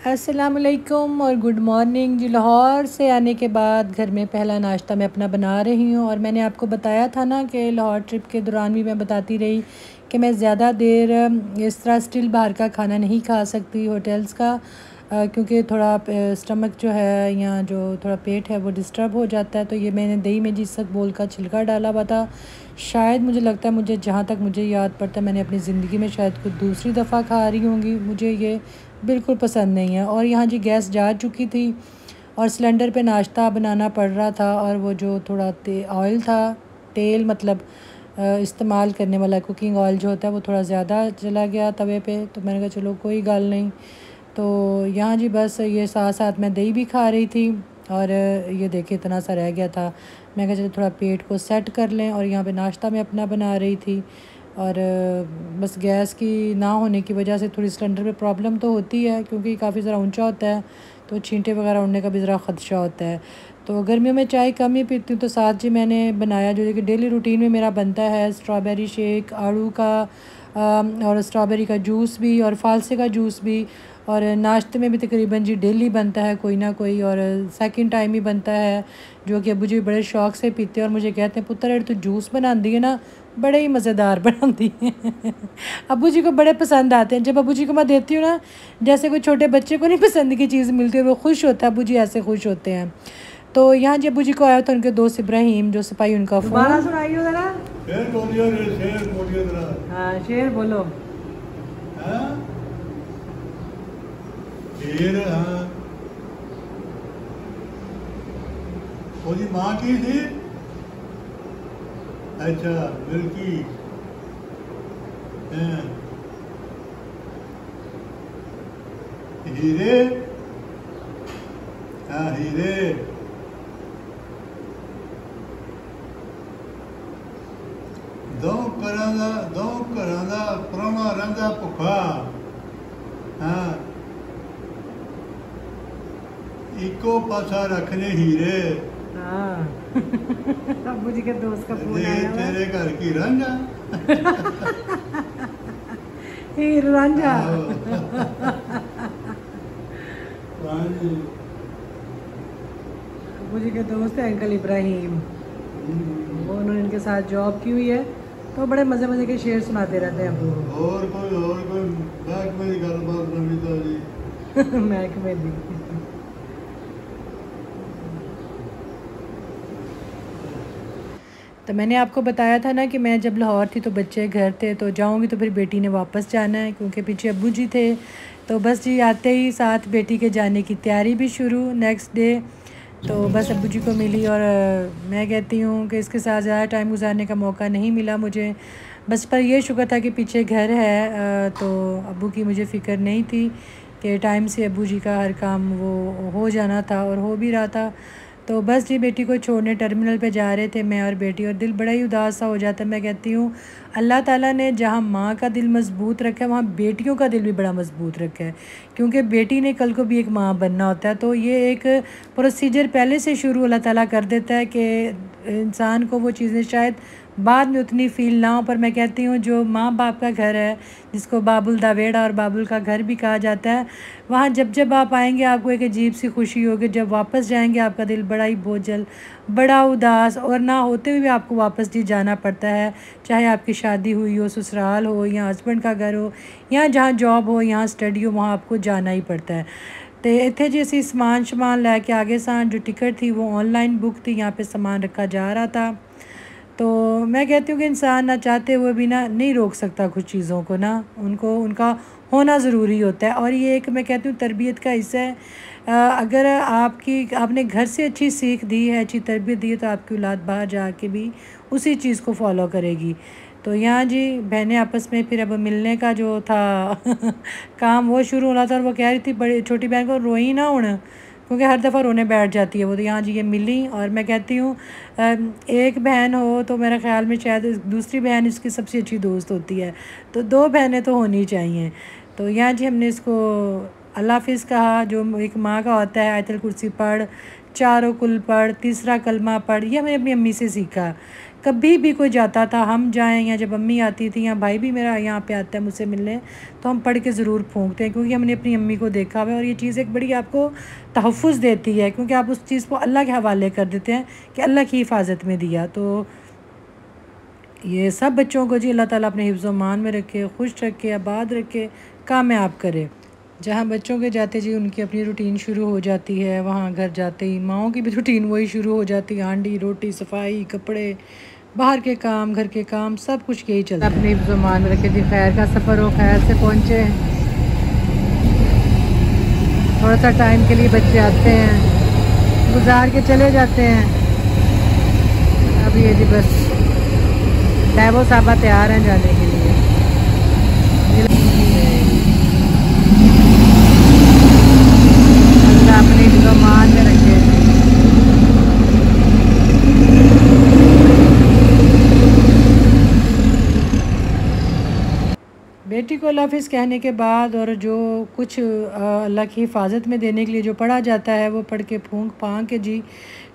अस्सलाम वालेकुम और गुड मॉर्निंग जी। लाहौर से आने के बाद घर में पहला नाश्ता मैं अपना बना रही हूँ। और मैंने आपको बताया था ना कि लाहौर ट्रिप के दौरान भी मैं बताती रही कि मैं ज़्यादा देर इस तरह स्टिल बाहर का खाना नहीं खा सकती होटल्स का, क्योंकि थोड़ा स्टमक जो है या जो थोड़ा पेट है वो डिस्टर्ब हो जाता है। तो ये मैंने दही में जिस बोल का छिलका डाला हुआ था, शायद मुझे लगता है, मुझे जहाँ तक मुझे याद पड़ता है, मैंने अपनी ज़िंदगी में शायद कुछ दूसरी दफ़ा खा रही होंगी। मुझे ये बिल्कुल पसंद नहीं है। और यहाँ जी गैस जा चुकी थी और सिलेंडर पे नाश्ता बनाना पड़ रहा था, और वो जो थोड़ा ऑयल था, तेल मतलब इस्तेमाल करने वाला कुकिंग ऑयल जो होता है वो थोड़ा ज़्यादा चला गया तवे पे। तो मैंने कहा चलो कोई गल नहीं। तो यहाँ जी बस ये साथ साथ मैं दही भी खा रही थी, और ये देखिए इतना सा रह गया था। मैं कहा चलो थोड़ा पेट को सेट कर लें, और यहाँ पे नाश्ता मैं अपना बना रही थी। और बस गैस की ना होने की वजह से थोड़ी सिलेंडर पे प्रॉब्लम तो होती है, क्योंकि काफ़ी ज़रा ऊंचा होता है, तो छींटे वगैरह उड़ने का भी ज़रा ख़दशा होता है। तो गर्मियों में चाय कम ही पीती हूँ। तो साथ जी मैंने बनाया जो कि डेली रूटीन में मेरा बनता है, स्ट्रॉबेरी शेक, आड़ू का और स्ट्रॉबेरी का जूस भी, और फालसे का जूस भी। और नाश्ते में भी तकरीबन जी डेली बनता है कोई ना कोई, और सेकंड टाइम ही बनता है, जो कि अबू जी बड़े शौक़ से पीते हैं और मुझे कहते हैं पुत्र तो जूस बनाती है ना, बड़े ही मज़ेदार बनाती हैं। अबू जी को बड़े पसंद आते हैं। जब अबू जी को मैं देती हूँ ना, जैसे कोई छोटे बच्चे को नहीं पसंद की चीज़ मिलती है, वो खुश होता है, अबू जी ऐसे खुश होते हैं। तो यहाँ जब अबू जी को आया था उनके दोस्त इब्राहिम जो सिपाही, उनका फ़ोन। सुनाइए जरा। हाँ शेर बोलो। शेर हाँ, उसकी माँ की थी, अच्छा बिल्की। हीरे, हाँ हीरे। दो घरां दा प्राहुणा रंगा भुखा, हाँ इको पासा रखने हीरे। हाँ अबू जी के दोस्त का फोन आया हुआ है। तेरे घर की रांझा। हीर रांझा। अबू जी के दोस्त है अंकल इब्राहिम, वो उन्होंने इनके साथ जॉब की हुई है, तो बड़े मज़े मज़े के शेर सुनाते रहते हैं अबू। और कोई महकमे की गलबात नवी ताजी। महकमे दी। तो मैंने आपको बताया था ना कि मैं जब लाहौर थी तो बच्चे घर थे, तो जाऊंगी तो फिर बेटी ने वापस जाना है, क्योंकि पीछे अब्बू जी थे। तो बस जी आते ही साथ बेटी के जाने की तैयारी भी शुरू नेक्स्ट डे। तो बस अब्बू जी को मिली, और मैं कहती हूँ कि इसके साथ ज़्यादा टाइम गुजारने का मौका नहीं मिला मुझे। बस पर यह शुक्र था कि पीछे घर है, तो अब्बू की मुझे फ़िक्र नहीं थी कि टाइम से अब्बू जी का हर काम वो हो जाना था, और हो भी रहा था। तो बस जी बेटी को छोड़ने टर्मिनल पे जा रहे थे मैं और बेटी, और दिल बड़ा ही उदास सा हो जाता है। मैं कहती हूँ अल्लाह ताला ने जहाँ माँ का दिल मज़बूत रखा है, वहाँ बेटियों का दिल भी बड़ा मज़बूत रखा है, क्योंकि बेटी ने कल को भी एक माँ बनना होता है। तो ये एक प्रोसीजर पहले से शुरू अल्लाह ताला कर देता है कि इंसान को वो चीज़ें शायद बाद में उतनी फ़ील ना हो। पर मैं कहती हूँ जो माँ बाप का घर है, जिसको बाबुल दावेड़ा और बाबुल का घर भी कहा जाता है, वहाँ जब जब आप आएंगे आपको एक अजीब सी खुशी होगी। जब वापस जाएंगे आपका दिल बड़ा ही बोझल, बड़ा उदास, और ना होते हुए भी आपको वापस जी जाना पड़ता है, चाहे आपकी शादी हुई हो, ससुराल हो, या हस्बैंड का घर हो, या जहाँ जॉब हो, यहाँ स्टडी हो, वहाँ आपको जाना ही पड़ता है। तो इतने जी असी समान शमान लैके आगे सान, जो टिकट थी वो ऑनलाइन बुक थी, यहाँ पे सामान रखा जा रहा था। तो मैं कहती हूँ कि इंसान ना चाहते हुए भी ना नहीं रोक सकता कुछ चीज़ों को, ना उनको उनका होना ज़रूरी होता है। और ये एक मैं कहती हूँ तरबियत का हिस्सा है। अगर आपने घर से अच्छी सीख दी है, अच्छी तरबियत दी है, तो आपकी औलाद बाहर जाके भी उसी चीज़ को फॉलो करेगी। तो यहाँ जी बहनें आपस में फिर अब मिलने का जो था काम वो शुरू होना था, और वो कह रही थी बड़ी छोटी बहन को रोई ना उन, क्योंकि हर दफ़ा रोने बैठ जाती है वो। तो यहाँ जी ये मिली, और मैं कहती हूँ एक बहन हो तो मेरे ख़्याल में शायद दूसरी बहन इसकी सबसे अच्छी दोस्त होती है, तो दो बहनें तो होनी चाहिए। तो यहाँ जी हमने इसको अल्लाह हाफिज़ कहा, जो एक माँ का होता है, आयतुल कुर्सी पढ़, चारों कुल पढ़, तीसरा कलमा पढ़। ये मैंने अपनी अम्मी से सीखा। कभी भी कोई जाता था, हम जाएं या जब अम्मी आती थी या भाई भी मेरा यहाँ पे आता है मुझसे मिलने, तो हम पढ़ के ज़रूर फूंकते हैं, क्योंकि हमने अपनी अम्मी को देखा हुआ है। और ये चीज़ एक बड़ी आपको तहफ़्फ़ुज़ देती है, क्योंकि आप उस चीज़ को अल्लाह के हवाले कर देते हैं कि अल्लाह की हिफाजत में दिया। तो ये सब बच्चों को जी अल्लाह ताला अपने हिफ्ज़ मान में रखे, खुश रखे, आबाद रखे, कामयाब करे। जहाँ बच्चों के जाते जी उनकी अपनी रूटीन शुरू हो जाती है, वहाँ घर जाते ही माओं की भी रूटीन वही शुरू हो जाती है। हांडी रोटी, सफाई, कपड़े, बाहर के काम, घर के काम, सब कुछ यही चलता है। अपने हिफ्ज़ मान में रखे जी। खैर का सफ़र हो, खैर से पहुँचे। थोड़ा सा टाइम के लिए बच्चे आते हैं, गुजार के चले जाते हैं। अब ये जी बस ड्राइवर साहबा तैयार हैं जाने के लिए। अल्लाह अपने मान में रखे। बेटी को अल्लाह हाफिज़ कहने के बाद और जो कुछ अल्लाह की हिफाजत में देने के लिए जो पढ़ा जाता है, वो पढ़ के फूंक फांक के जी।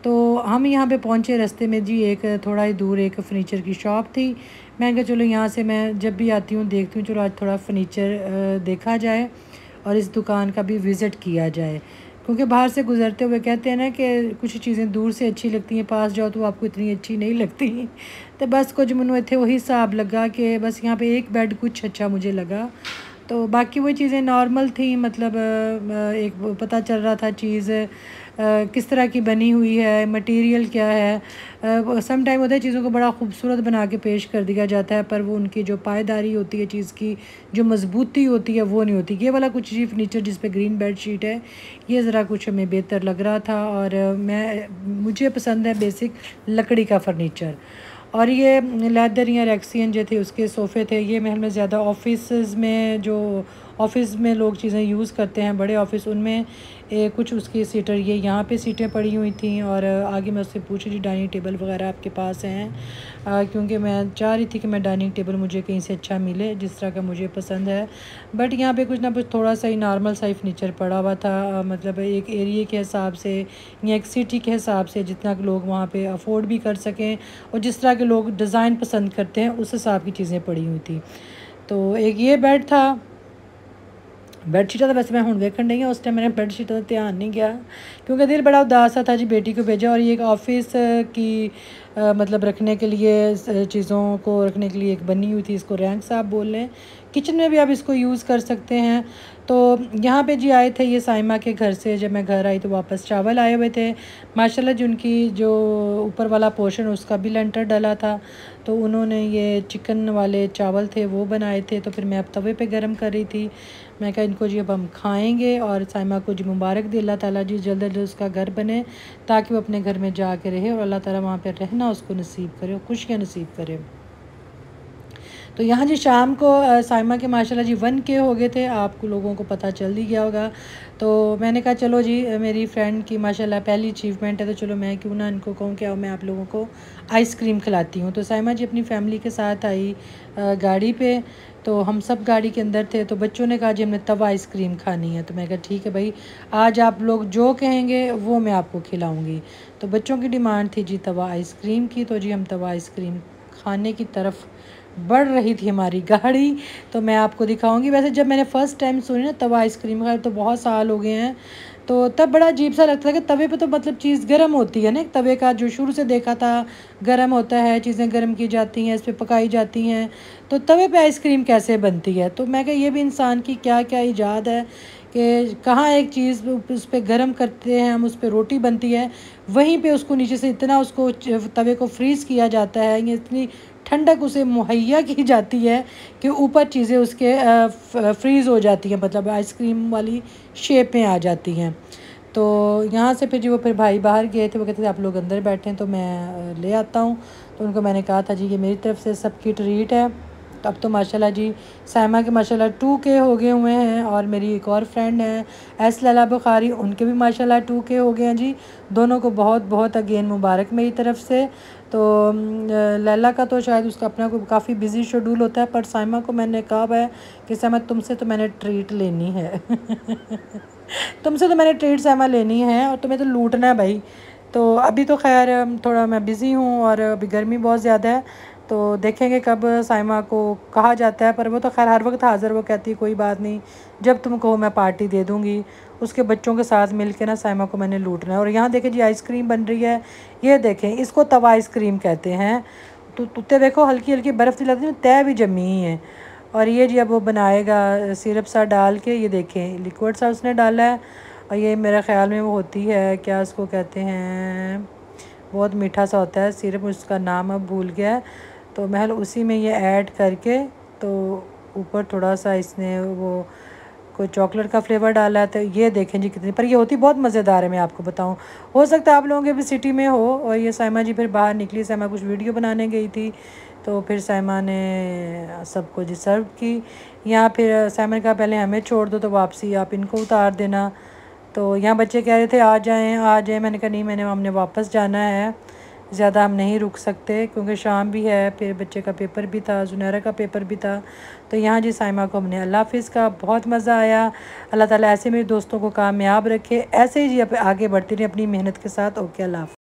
तो हम यहाँ पे पहुँचे, रास्ते में जी एक थोड़ा ही दूर एक फ़र्नीचर की शॉप थी। मैं कहा चलो यहाँ से मैं जब भी आती हूँ देखती हूँ, चलो आज थोड़ा फ़र्नीचर देखा जाए और इस दुकान का भी विज़िट किया जाए। क्योंकि बाहर से गुज़रते हुए कहते हैं ना कि कुछ चीज़ें दूर से अच्छी लगती हैं, पास जाओ तो आपको इतनी अच्छी नहीं लगती। तो बस कुछ मैंने इतने वही हिसाब लगा कि बस यहाँ पे एक बेड कुछ अच्छा मुझे लगा, तो बाकी वो चीज़ें नॉर्मल थी। मतलब एक पता चल रहा था चीज़ किस तरह की बनी हुई है, मटेरियल क्या है। सम टाइम होता है चीज़ों को बड़ा खूबसूरत बना के पेश कर दिया जाता है, पर वो उनकी जो पायदारी होती है, चीज़ की जो मजबूती होती है, वो नहीं होती। ये वाला कुछ जी फर्नीचर जिस पे ग्रीन बेड शीट है, ये ज़रा कुछ हमें बेहतर लग रहा था। और मुझे पसंद है बेसिक लकड़ी का फ़र्नीचर। और ये लेदर या रेक्सियन जो थे उसके सोफ़े थे। ये महल में ज़्यादा ऑफिस में, जो ऑफिस में लोग चीज़ें यूज़ करते हैं, बड़े ऑफिस, उनमें कुछ उसकी सीटर ये यहाँ पे सीटें पड़ी हुई थी। और आगे मैं उससे पूछी जी डाइनिंग टेबल वगैरह आपके पास हैं, क्योंकि मैं चाह रही थी कि मैं डाइनिंग टेबल मुझे कहीं से अच्छा मिले जिस तरह का मुझे पसंद है। बट यहाँ पे कुछ ना कुछ थोड़ा सा ही नॉर्मल सा ही फर्नीचर पड़ा हुआ था। मतलब एक एरिए के हिसाब से या एक सिटी के हिसाब से, जितना लोग वहाँ पे अफोर्ड भी कर सकें और जिस तरह के लोग डिज़ाइन पसंद करते हैं, उस हिसाब की चीज़ें पड़ी हुई थी। तो एक ये बेड था। बेडशीटा तो वैसे मैं हूँ देखने नहीं है, उस टाइम मैंने बेडशीट का ध्यान नहीं गया, क्योंकि दिल बड़ा उदास सा था जी। बेटी को भेजा और ये एक ऑफिस की मतलब रखने के लिए, चीज़ों को रखने के लिए एक बनी हुई थी, इसको रैंक साहब बोल लें। किचन में भी आप इसको यूज़ कर सकते हैं। तो यहाँ पे जी आए थे ये साइमा के घर से। जब मैं घर आई तो वापस चावल आए हुए थे माशाल्लाह। जिनकी जो ऊपर वाला पोर्शन उसका भी लेंटर डाला था, तो उन्होंने ये चिकन वाले चावल थे वो बनाए थे। तो फिर मैं अब तवे पे गरम कर रही थी। मैं कहा इनको जी अब हम खाएंगे और साइमा को जी मुबारक दे, अल्लाह ताला जी जल्द जल्द उसका घर बने, ताकि वो अपने घर में जा के रहे और अल्लाह ताला वहाँ पर रहना उसको नसीब करे और खुशियाँ नसीब करे। तो यहाँ जी शाम को साइमा के माशाल्लाह जी 1K हो गए थे, आपको लोगों को पता चल ही गया होगा। तो मैंने कहा चलो जी मेरी फ्रेंड की माशाल्लाह पहली अचीवमेंट है, तो चलो मैं क्यों ना इनको कहूँ कि मैं आप लोगों को आइसक्रीम खिलाती हूँ। तो साइमा जी अपनी फ़ैमिली के साथ आई गाड़ी पे। तो हम सब गाड़ी के अंदर थे। तो बच्चों ने कहा जी हमने तवा आइसक्रीम खानी है। तो मैं कहा ठीक है भाई, आज आप लोग जो कहेंगे वो मैं आपको खिलाऊँगी। तो बच्चों की डिमांड थी जी तवा आइसक्रीम की। तो जी हम तवा आइसक्रीम खाने की तरफ बढ़ रही थी हमारी गाड़ी। तो मैं आपको दिखाऊंगी। वैसे जब मैंने फ़र्स्ट टाइम सुनी ना तवा आइसक्रीम का, तो बहुत साल हो गए हैं, तो तब बड़ा अजीब सा लगता था कि तवे पे तो मतलब चीज़ गर्म होती है ना। तवे का जो शुरू से देखा था गर्म होता है, चीज़ें गर्म की जाती हैं, इस पर पकाई जाती हैं, तो तवे पे आइसक्रीम कैसे बनती है। तो मैं कहा ये भी इंसान की क्या क्या ईजाद है कि कहाँ एक चीज़ उस पर गर्म करते हैं हम, उस पर रोटी बनती है, वहीं पे उसको नीचे से इतना उसको तवे को फ्रीज़ किया जाता है, ये इतनी ठंडक उसे मुहैया की जाती है कि ऊपर चीज़ें उसके फ्रीज़ हो जाती हैं, मतलब आइसक्रीम वाली शेप में आ जाती हैं। तो यहाँ से फिर जी वो फिर भाई बाहर गए थे, वो कहते थे आप लोग अंदर बैठे हैं तो मैं ले आता हूँ। तो उनको मैंने कहा था जी ये मेरी तरफ से सबकी ट्रीट है। तो अब तो माशाल्लाह जी साइमा के माशाल्लाह 2K हो गए हुए हैं। और मेरी एक और फ्रेंड है एस लैला बुखारी, उनके भी माशाल्लाह 2K हो गए हैं जी। दोनों को बहुत बहुत अगेन मुबारक मेरी तरफ से। तो लैला का तो शायद उसका अपना को काफ़ी बिजी शेड्यूल होता है, पर साइमा को मैंने कहा है कि साइमा तुमसे तो मैंने ट्रीट लेनी है। तुमसे तो मैंने ट्रीट साइमा लेनी है और तुम्हें तो लूटना है भाई। तो अभी तो खैर थोड़ा मैं बिज़ी हूँ और अभी गर्मी बहुत ज़्यादा है, तो देखेंगे कब साइमा को कहा जाता है। पर वो तो खैर हर वक्त हाज़िर, वो कहती है कोई बात नहीं, जब तुम कहो मैं पार्टी दे दूँगी। उसके बच्चों के साथ मिल के ना साइमा को मैंने लूटना है। और यहाँ देखें जी आइसक्रीम बन रही है, ये देखें, इसको तवा आइसक्रीम कहते हैं। तो तुत्ते देखो हल्की हल्की बर्फ़ दिलाती है, तय भी जमी ही है। और ये जी अब वो बनाएगा सिरप सा डाल के, ये देखें लिक्विड सा उसने डाला है। और ये मेरे ख़्याल में वो होती है, क्या उसको कहते हैं, बहुत मीठा सा होता है सिरप, उसका नाम अब भूल गया है। तो महल उसी में ये ऐड करके, तो ऊपर थोड़ा सा इसने वो कोई चॉकलेट का फ्लेवर डाला है। तो ये देखें जी कितनी, पर ये होती बहुत मज़ेदार है, मैं आपको बताऊं। हो सकता है आप लोगों के भी सिटी में हो। और ये साइमा जी फिर बाहर निकली, साइमा कुछ वीडियो बनाने गई थी, तो फिर साइमा ने सबको जी सर्व की। यहाँ फिर साइमा ने कहा पहले हमें छोड़ दो, तो वापसी आप इनको उतार देना। तो यहाँ बच्चे कह रहे थे आ जाएं आ जाएं, मैंने कहा नहीं, हमने वापस जाना है, ज़्यादा हम नहीं रुक सकते क्योंकि शाम भी है, फिर बच्चे का पेपर भी था, जुनैरा का पेपर भी था। तो यहाँ जी साइमा को हमने अल्लाह हाफिज़ का, बहुत मज़ा आया। अल्लाह ताला ऐसे मेरे दोस्तों को कामयाब रखे, ऐसे ही जी आगे बढ़ती रही अपनी मेहनत के साथ। ओके, अल्लाह हाफ़िज़।